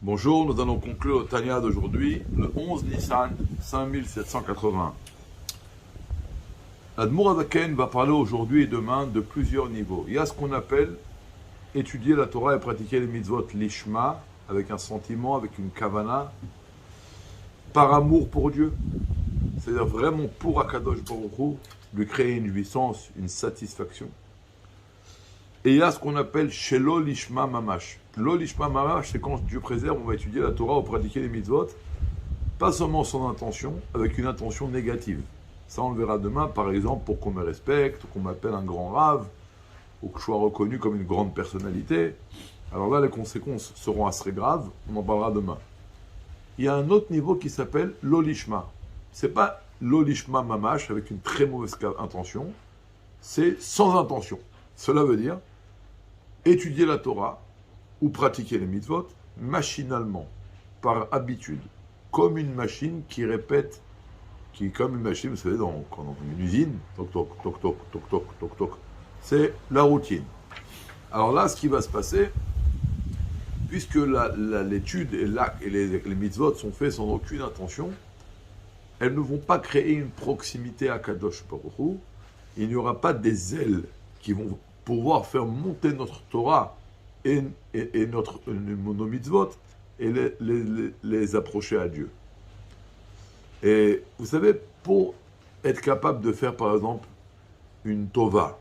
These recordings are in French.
Bonjour, nous allons conclure le Tanya d'aujourd'hui, le 11 Nissan 5780. L'Admour Adaken va parler aujourd'hui et demain de plusieurs niveaux. Il y a ce qu'on appelle étudier la Torah et pratiquer les mitzvot lishma, avec un sentiment, avec une kavana, par amour pour Dieu. C'est-à-dire vraiment pour Akadosh Baruch Hu, lui créer une jouissance, une satisfaction. Et il y a ce qu'on appelle Shelo Lishma Mamash. Lo Lishma Mamash, c'est quand Dieu préserve, on va étudier la Torah ou pratiquer les mitzvot, pas seulement son intention, avec une intention négative. Ça, on le verra demain, par exemple, pour qu'on me respecte, qu'on m'appelle un grand rave, ou que je sois reconnu comme une grande personnalité. Alors là, les conséquences seront assez graves, on en parlera demain. Il y a un autre niveau qui s'appelle Lo Lishma. C'est pas Lo Lishma Mamash, avec une très mauvaise intention, c'est sans intention. Cela veut dire étudier la Torah ou pratiquer les mitzvot machinalement, par habitude, comme une machine qui répète, qui est comme une machine, vous savez, dans une usine, toc toc toc toc toc toc toc toc, c'est la routine. Alors là, ce qui va se passer, puisque l'étude et les mitzvot sont faits sans aucune intention, elles ne vont pas créer une proximité à Kadosh Baruch Hu. Il n'y aura pas des ailes qui vont pouvoir faire monter notre Torah et nos mitzvot et les approcher à Dieu. Et vous savez, pour être capable de faire par exemple une tova,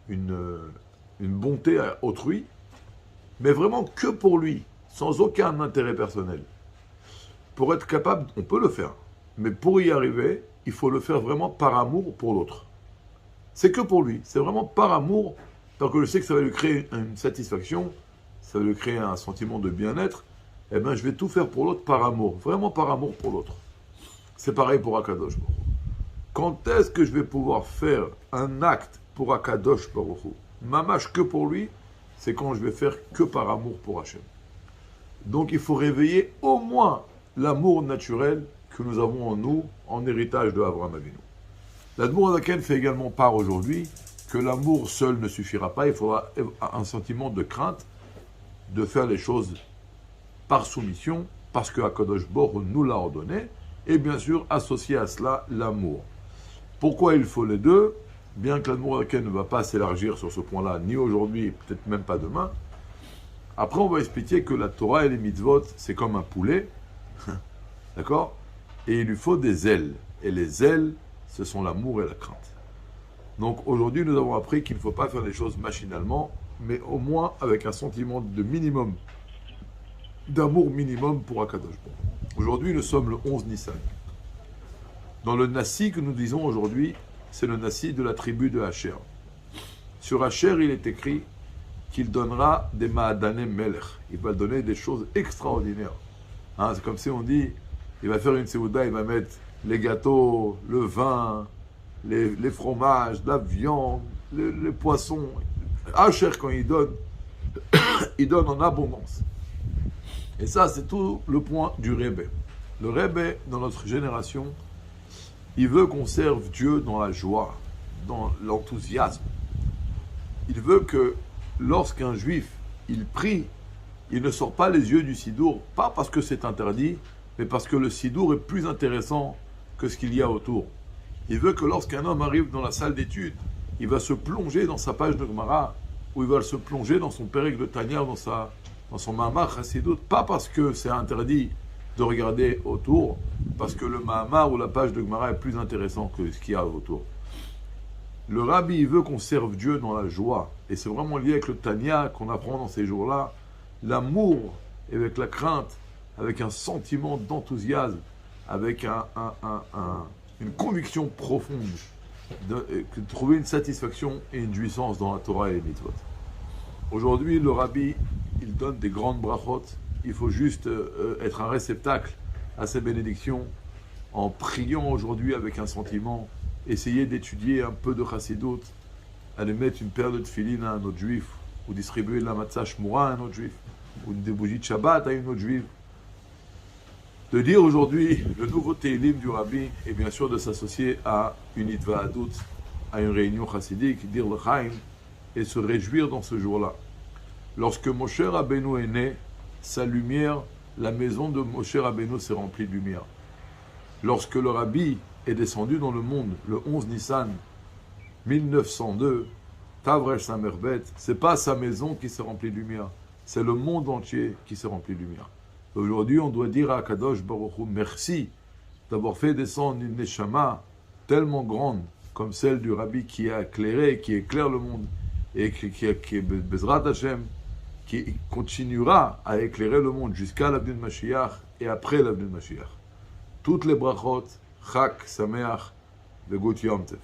une bonté à autrui, mais vraiment que pour lui, sans aucun intérêt personnel, pour être capable, on peut le faire, mais pour y arriver, il faut le faire vraiment par amour pour l'autre. C'est que pour lui, c'est vraiment par amour, parce que je sais que ça va lui créer une satisfaction, ça va lui créer un sentiment de bien-être, eh bien je vais tout faire pour l'autre par amour, vraiment par amour pour l'autre. C'est pareil pour Akadosh Baruch Hu. Quand est-ce que je vais pouvoir faire un acte pour Akadosh Baruch Hu, mamash que pour lui, c'est quand je vais faire que par amour pour Hachem. Donc il faut réveiller au moins l'amour naturel que nous avons en nous, en héritage de Abraham Avinu. L'Admour Adaken fait également part aujourd'hui que l'amour seul ne suffira pas, il faudra un sentiment de crainte de faire les choses par soumission, parce que Akadosh Baruch Hu nous l'a ordonné, et bien sûr associer à cela l'amour. Pourquoi il faut les deux? Bien que l'Admour Adaken ne va pas s'élargir sur ce point-là, ni aujourd'hui, peut-être même pas demain. Après, on va expliquer que la Torah et les mitzvot, c'est comme un poulet, d'accord? Et il lui faut des ailes, et les ailes, ce sont l'amour et la crainte. Donc aujourd'hui, nous avons appris qu'il ne faut pas faire les choses machinalement, mais au moins avec un sentiment de minimum, d'amour minimum pour Akadosh Baruch Hu. Aujourd'hui, nous sommes le 11 Nissan. Dans le Nassi que nous disons aujourd'hui, c'est le Nassi de la tribu de Asher. Sur Asher, il est écrit qu'il donnera des Ma'adané Melech. Il va donner des choses extraordinaires. Hein, c'est comme si on dit, il va faire une Seouda, il va mettre les gâteaux, le vin, les fromages, la viande, les poissons. Asher, quand il donne en abondance. Et ça, c'est tout le point du Rebbe. Le Rebbe, dans notre génération, il veut qu'on serve Dieu dans la joie, dans l'enthousiasme. Il veut que lorsqu'un juif, il prie, il ne sort pas les yeux du sidour, pas parce que c'est interdit, mais parce que le sidour est plus intéressant que ce qu'il y a autour. Il veut que lorsqu'un homme arrive dans la salle d'études, il va se plonger dans sa page de Gemara, ou il va se plonger dans son pérec de Tanya, dans son Mahamar Chassidut, pas parce que c'est interdit de regarder autour, parce que le Mahamar ou la page de Gemara est plus intéressant que ce qu'il y a autour. Le Rabbi, il veut qu'on serve Dieu dans la joie, et c'est vraiment lié avec le Tanya qu'on apprend dans ces jours-là, l'amour et avec la crainte, avec un sentiment d'enthousiasme, avec une conviction profonde, de trouver une satisfaction et une jouissance dans la Torah et les mitzvot. Aujourd'hui, le Rabbi, il donne des grandes brachot. Il faut juste être un réceptacle à ces bénédictions en priant aujourd'hui avec un sentiment, essayer d'étudier un peu de chassidut, aller mettre une paire de tefilin à un autre juif, ou distribuer de la matzah shmura à un autre juif, ou des bougies de Shabbat à une autre juive. De dire aujourd'hui le nouveau Teilim du Rabbi, et bien sûr de s'associer à une Hitva'adut, à une réunion chassidique, dire le Chaim, et se réjouir dans ce jour-là. Lorsque Moshe Rabbeinu est né, sa lumière la maison de Moshe Rabbeinu s'est remplie de lumière. Lorsque le Rabbi est descendu dans le monde, le 11 Nissan 1902, Tavresh Samerbet, c'est pas sa maison qui s'est remplie de lumière, c'est le monde entier qui s'est rempli de lumière. Aujourd'hui, on doit dire à Kadosh Baruch Hu, merci d'avoir fait descendre une Neshama tellement grande comme celle du Rabbi qui a éclairé, qui éclaire le monde, et qui est Bezrat Hashem, qui continuera à éclairer le monde jusqu'à l'avenue de Mashiach et après l'avenue de Mashiach. Toutes les brachot, Chak, Sameach, Vegut Yom Tov.